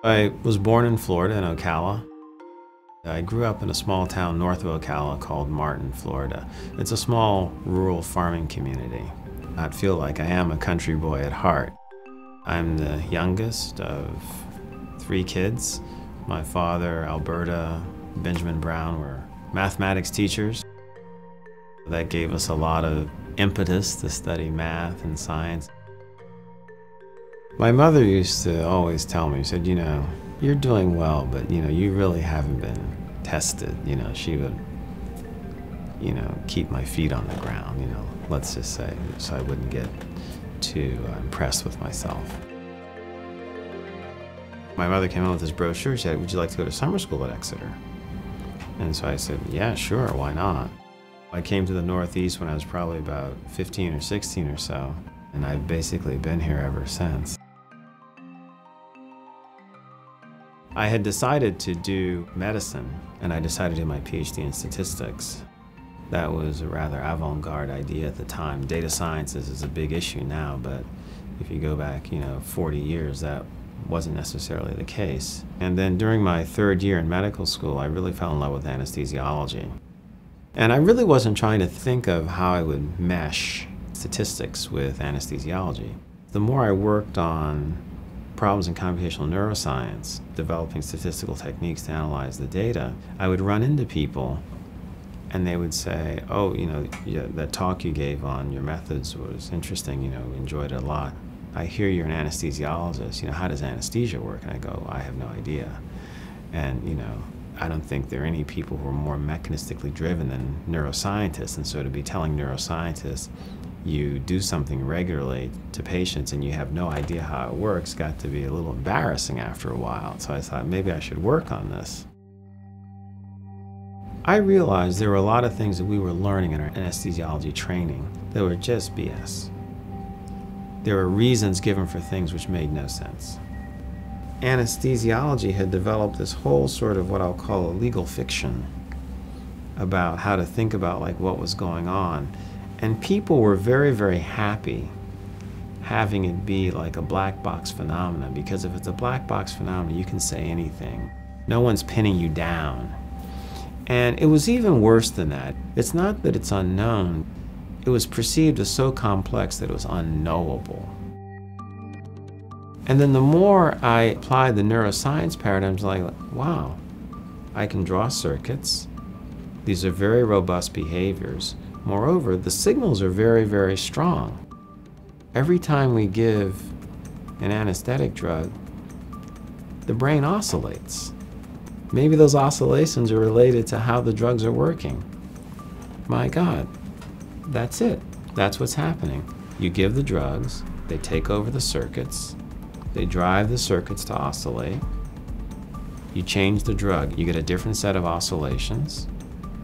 I was born in Florida, in Ocala. I grew up in a small town north of Ocala called Martin, Florida. It's a small rural farming community. I feel like I am a country boy at heart. I'm the youngest of 3 kids. My father, Alberta, Benjamin Brown were mathematics teachers. That gave us a lot of impetus to study math and science. My mother used to always tell me, she said, you're doing well, but you really haven't been tested. She would, keep my feet on the ground, let's just say, so I wouldn't get too impressed with myself. My mother came in with this brochure. She said, would you like to go to summer school at Exeter? And so I said, yeah, sure, why not? I came to the Northeast when I was probably about 15 or 16 or so, and I've basically been here ever since. I had decided to do medicine, and I decided to do my PhD in statistics. That was a rather avant-garde idea at the time. Data sciences is a big issue now, but if you go back, 40 years, that wasn't necessarily the case. And then during my 3rd year in medical school, I really fell in love with anesthesiology. And I really wasn't trying to think of how I would mesh statistics with anesthesiology. The more I worked on problems in computational neuroscience, developing statistical techniques to analyze the data, I would run into people and they would say, oh, yeah, that talk you gave on your methods was interesting, enjoyed it a lot. I hear you're an anesthesiologist, how does anesthesia work? And I go, I have no idea. And, I don't think there are any people who are more mechanistically driven than neuroscientists. And so to be telling neuroscientists, you do something regularly to patients and you have no idea how it works, got to be a little embarrassing after a while. So I thought maybe I should work on this. I realized there were a lot of things that we were learning in our anesthesiology training that were just BS. There were reasons given for things which made no sense. Anesthesiology had developed this whole sort of what I'll call a legal fiction about how to think about what was going on. And people were very, very happy having it be like a black box phenomenon, because if it's a black box phenomenon, you can say anything. No one's pinning you down. And it was even worse than that. It's not that it's unknown. It was perceived as so complex that it was unknowable. And then the more I applied the neuroscience paradigms, like, wow, I can draw circuits. These are very robust behaviors. Moreover, the signals are very, very strong. Every time we give an anesthetic drug, the brain oscillates. Maybe those oscillations are related to how the drugs are working. My God, that's it. That's what's happening. You give the drugs, they take over the circuits, they drive the circuits to oscillate. You change the drug, you get a different set of oscillations.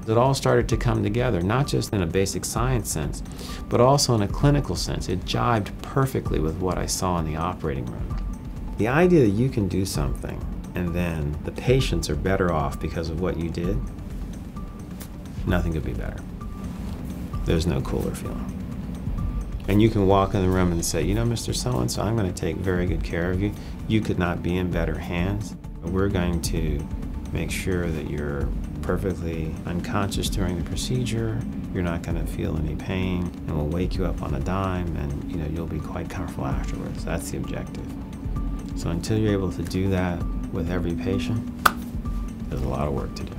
It all started to come together, not just in a basic science sense, but also in a clinical sense. It jibed perfectly with what I saw in the operating room. The idea that you can do something and then the patients are better off because of what you did, nothing could be better. There's no cooler feeling. And you can walk in the room and say, Mr. So-and-so, I'm going to take very good care of you. You could not be in better hands. We're going to make sure that you're perfectly unconscious during the procedure. You're not going to feel any pain, and we'll wake you up on a dime, and you'll be quite comfortable afterwards. That's the objective. So until you're able to do that with every patient, there's a lot of work to do.